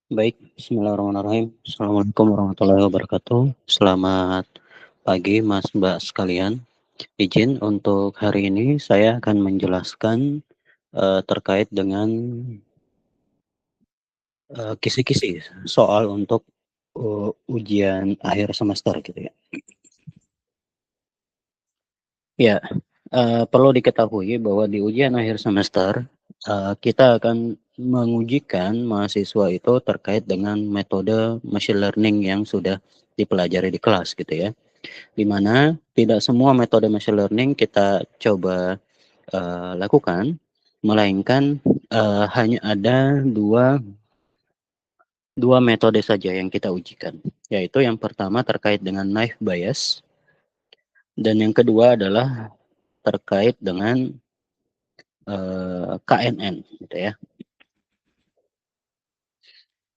Baik, bismillahirrahmanirrahim. Assalamualaikum warahmatullahi wabarakatuh. Selamat pagi Mas Mbak sekalian. Izin untuk hari ini saya akan menjelaskan terkait dengan kisi-kisi soal untuk ujian akhir semester gitu ya. Ya, perlu diketahui bahwa di ujian akhir semester kita akan mengujikan mahasiswa itu terkait dengan metode machine learning yang sudah dipelajari di kelas gitu ya. Di mana tidak semua metode machine learning kita coba lakukan, melainkan hanya ada dua metode saja yang kita ujikan, yaitu yang pertama terkait dengan naive bias dan yang kedua adalah terkait dengan KNN gitu ya.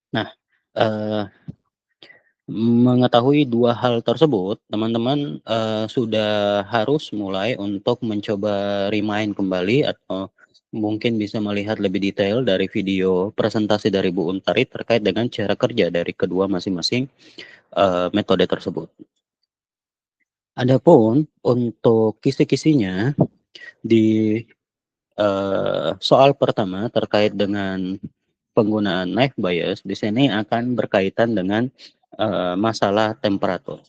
Nah, eee, mengetahui dua hal tersebut, teman-teman sudah harus mulai untuk mencoba remind kembali atau mungkin bisa melihat lebih detail dari video presentasi dari Bu Untari terkait dengan cara kerja dari kedua masing-masing metode tersebut. Adapun untuk kisi-kisinya di soal pertama terkait dengan penggunaan naive bias di sini akan berkaitan dengan masalah temperatur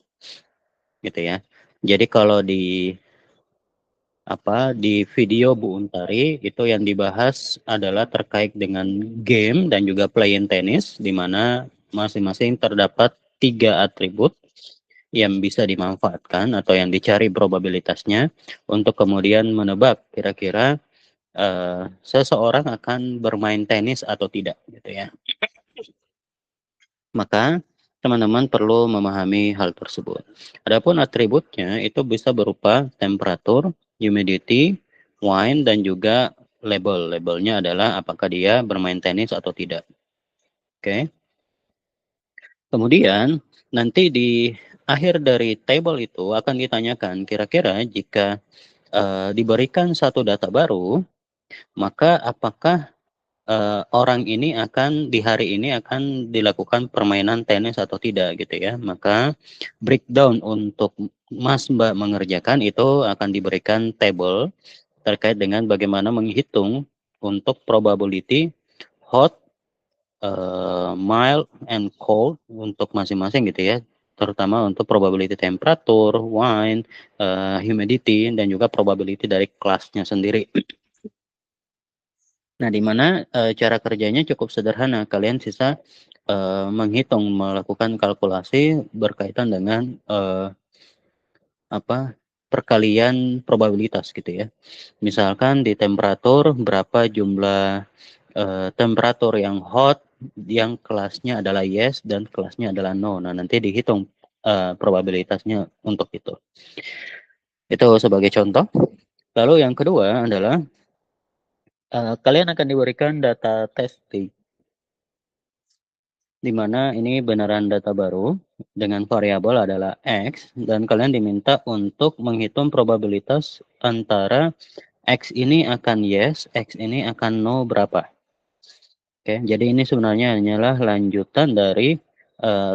gitu ya. Jadi kalau di video Bu Untari itu yang dibahas adalah terkait dengan game dan juga play-in tenis di mana masing-masing terdapat 3 atribut yang bisa dimanfaatkan atau yang dicari probabilitasnya untuk kemudian menebak kira-kira seseorang akan bermain tenis atau tidak gitu ya. Maka teman-teman perlu memahami hal tersebut. Adapun atributnya itu bisa berupa temperatur, humidity, wind, dan juga label. Labelnya adalah apakah dia bermain tenis atau tidak. Oke. Kemudian nanti di akhir dari table itu akan ditanyakan kira-kira jika diberikan satu data baru, maka apakah orang ini akan di hari ini akan dilakukan permainan tenis atau tidak gitu ya. Maka breakdown untuk Mas Mbak mengerjakan itu akan diberikan table terkait dengan bagaimana menghitung untuk probability hot, mild, and cold untuk masing-masing gitu ya. Terutama untuk probability temperatur, wind, humidity, dan juga probability dari kelasnya sendiri. Nah, di mana, cara kerjanya cukup sederhana. Kalian sisa, menghitung, melakukan kalkulasi berkaitan dengan, perkalian probabilitas gitu ya. Misalkan di temperatur berapa jumlah, temperatur yang hot, yang kelasnya adalah yes dan kelasnya adalah no. Nah, nanti dihitung, probabilitasnya untuk itu. Itu sebagai contoh. Lalu yang kedua adalah, kalian akan diberikan data testing. Di mana ini beneran data baru dengan variabel adalah X dan kalian diminta untuk menghitung probabilitas antara X ini akan yes, X ini akan no berapa. Oke, jadi ini sebenarnya hanyalah lanjutan dari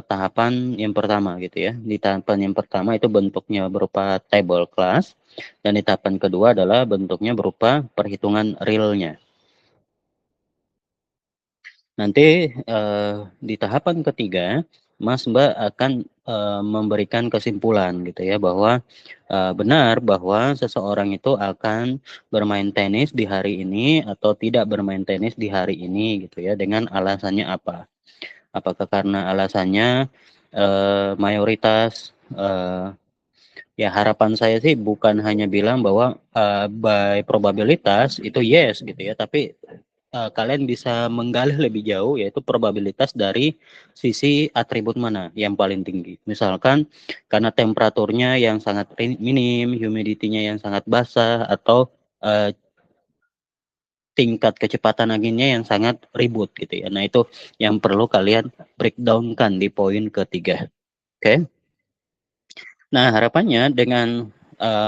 tahapan yang pertama gitu ya. Di tahapan yang pertama itu bentuknya berupa table class dan di tahapan kedua adalah bentuknya berupa perhitungan realnya. Nanti, di tahapan ketiga, Mas, Mbak akan, memberikan kesimpulan gitu ya bahwa, benar bahwa seseorang itu akan bermain tenis di hari ini atau tidak bermain tenis di hari ini gitu ya, dengan alasannya apa. Apakah karena alasannya, mayoritas, ya harapan saya sih bukan hanya bilang bahwa, by probabilitas itu yes gitu ya, tapi kalian bisa menggali lebih jauh yaitu probabilitas dari sisi atribut mana yang paling tinggi. Misalkan karena temperaturnya yang sangat minim, humidity-nya yang sangat basah, atau tingkat kecepatan anginnya yang sangat ribut gitu ya. Nah itu yang perlu kalian breakdown-kan di poin ketiga. Oke. Nah harapannya dengan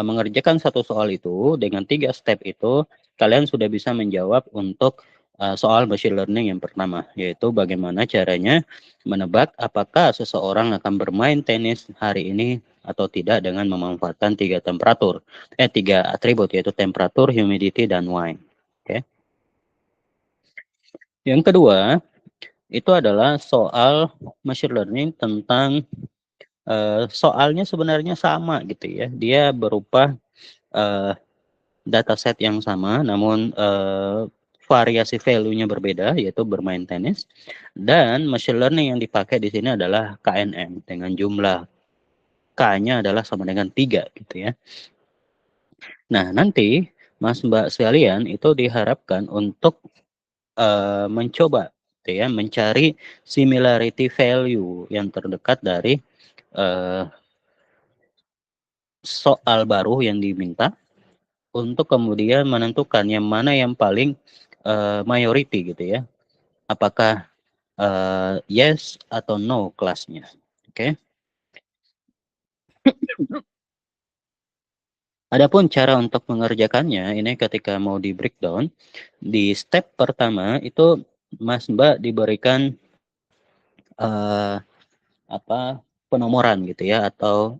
mengerjakan satu soal itu dengan 3 step itu kalian sudah bisa menjawab untuk soal machine learning yang pertama, yaitu bagaimana caranya menebak apakah seseorang akan bermain tenis hari ini atau tidak dengan memanfaatkan 3 atribut, yaitu temperatur, humidity, dan wind. Oke. Yang kedua, itu adalah soal machine learning tentang soalnya sebenarnya sama gitu ya. Dia berupa uh, dataset yang sama, namun variasi value-nya berbeda, yaitu bermain tenis. Dan machine learning yang dipakai di sini adalah KNN dengan jumlah K-nya adalah sama dengan 3 gitu ya. Nah, nanti Mas Mbak sekalian itu diharapkan untuk mencoba gitu ya, mencari similarity value yang terdekat dari uh, soal baru yang diminta untuk kemudian menentukan yang mana yang paling mayority gitu ya. Apakah yes atau no kelasnya. Oke. Adapun cara untuk mengerjakannya ini ketika mau di breakdown, di step pertama itu Mas Mbak diberikan uh, apa penomoran gitu ya, atau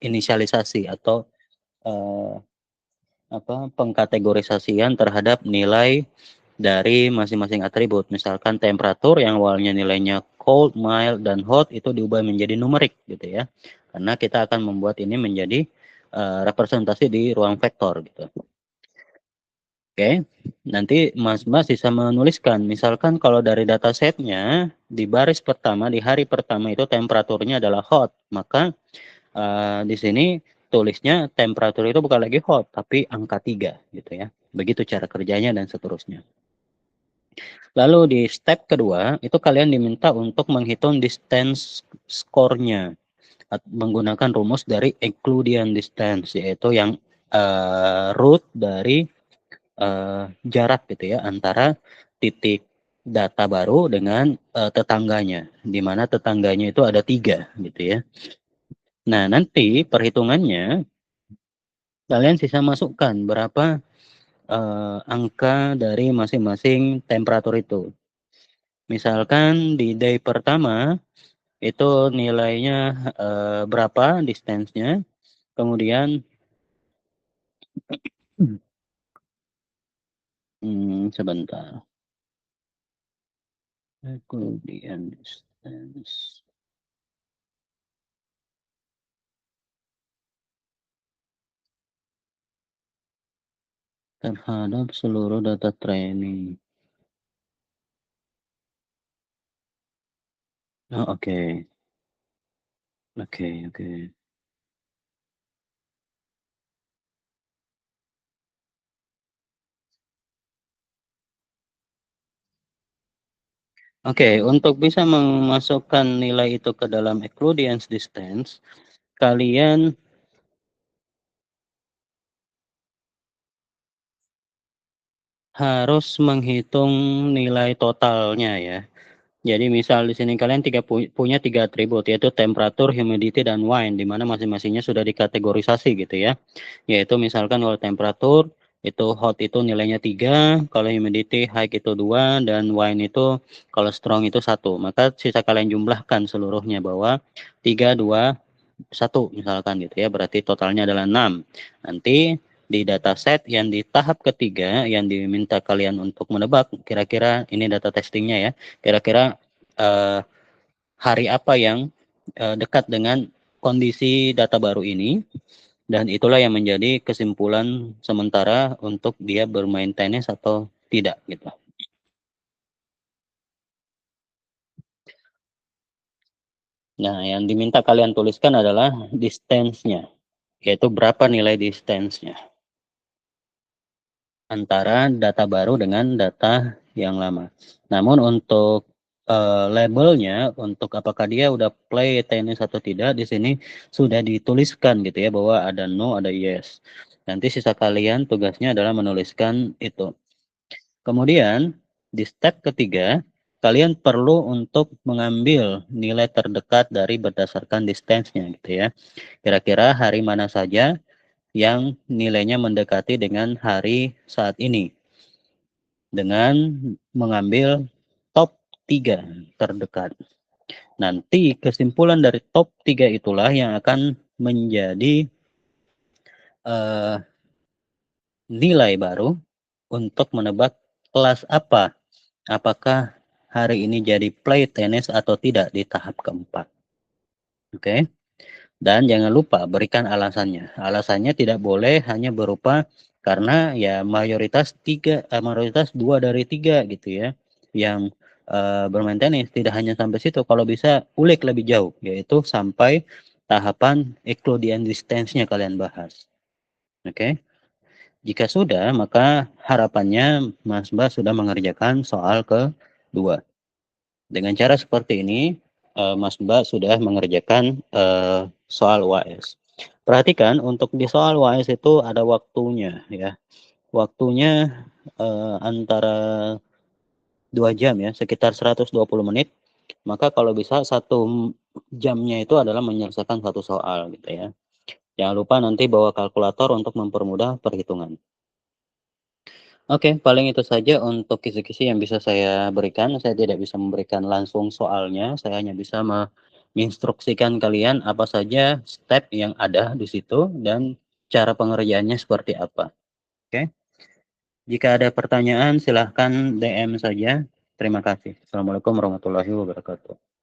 inisialisasi atau uh, pengkategorisasian terhadap nilai dari masing-masing atribut. Misalkan temperatur yang awalnya nilainya cold, mild, dan hot itu diubah menjadi numerik gitu ya. Karena kita akan membuat ini menjadi representasi di ruang vektor gitu. Oke, nanti Mas bisa menuliskan, misalkan kalau dari datasetnya di baris pertama, di hari pertama itu temperaturnya adalah hot, maka di sini tulisnya temperatur itu bukan lagi hot, tapi angka 3 gitu ya. Begitu cara kerjanya dan seterusnya. Lalu di step kedua, itu kalian diminta untuk menghitung distance score-nya menggunakan rumus dari Euclidean distance, yaitu yang root dari jarak gitu ya antara titik data baru dengan tetangganya, di mana tetangganya itu ada 3 gitu ya. Nah, nanti perhitungannya kalian bisa masukkan berapa angka dari masing-masing temperatur itu. Misalkan di day pertama itu nilainya berapa distance-nya, kemudian sebentar. Kemudian distance terhadap seluruh data training. Oh, oke. Oke, oke. Oke, untuk bisa memasukkan nilai itu ke dalam Euclidean distance, kalian harus menghitung nilai totalnya ya. Jadi misal di sini kalian punya 3 atribut, yaitu temperatur, humidity, dan wind, di mana masing-masingnya sudah dikategorisasi gitu ya. Yaitu misalkan kalau temperatur itu hot itu nilainya 3, kalau humidity high itu 2, dan wind itu kalau strong itu 1. Maka sisa kalian jumlahkan seluruhnya bahwa 3, 2, 1 misalkan gitu ya. Berarti totalnya adalah 6. Nanti di dataset yang di tahap ketiga yang diminta kalian untuk menebak kira-kira ini data testingnya ya, kira-kira eh, hari apa yang dekat dengan kondisi data baru ini, dan itulah yang menjadi kesimpulan sementara untuk dia bermain tenis atau tidak gitu. Nah, yang diminta kalian tuliskan adalah distance-nya, yaitu berapa nilai distance-nya antara data baru dengan data yang lama. Namun untuk labelnya, untuk apakah dia udah play tenis atau tidak, di sini sudah dituliskan gitu ya, bahwa ada no, ada yes. Nanti sisa kalian tugasnya adalah menuliskan itu. Kemudian di step ketiga, kalian perlu untuk mengambil nilai terdekat dari berdasarkan distance-nya gitu ya. Kira-kira hari mana saja yang nilainya mendekati dengan hari saat ini. dengan mengambil top 3 terdekat. Nanti kesimpulan dari top 3 itulah yang akan menjadi uh, nilai baru untuk menebak kelas apa. Apakah hari ini jadi play tenis atau tidak di tahap keempat. Oke. Okay? Dan jangan lupa berikan alasannya. Alasannya tidak boleh hanya berupa karena ya mayoritas 2 dari 3 gitu ya yang bermain tenis. Tidak hanya sampai situ, kalau bisa ulik lebih jauh, yaitu sampai tahapan Euclidean distance-nya kalian bahas. Oke. Okay? Jika sudah, maka harapannya Mas Mbak sudah mengerjakan soal kedua. Dengan cara seperti ini, Mas Mbak sudah mengerjakan soal UAS. Perhatikan untuk di soal UAS itu ada waktunya ya. Waktunya antara 2 jam ya, sekitar 120 menit. Maka kalau bisa 1 jamnya itu adalah menyelesaikan satu soal gitu ya. Jangan lupa nanti bawa kalkulator untuk mempermudah perhitungan. Oke, paling itu saja untuk kisi-kisi yang bisa saya berikan. Saya tidak bisa memberikan langsung soalnya, saya hanya bisa menginstruksikan kalian apa saja step yang ada di situ dan cara pengerjaannya seperti apa. Oke, jika ada pertanyaan silahkan DM saja. Terima kasih. Assalamualaikum warahmatullahi wabarakatuh.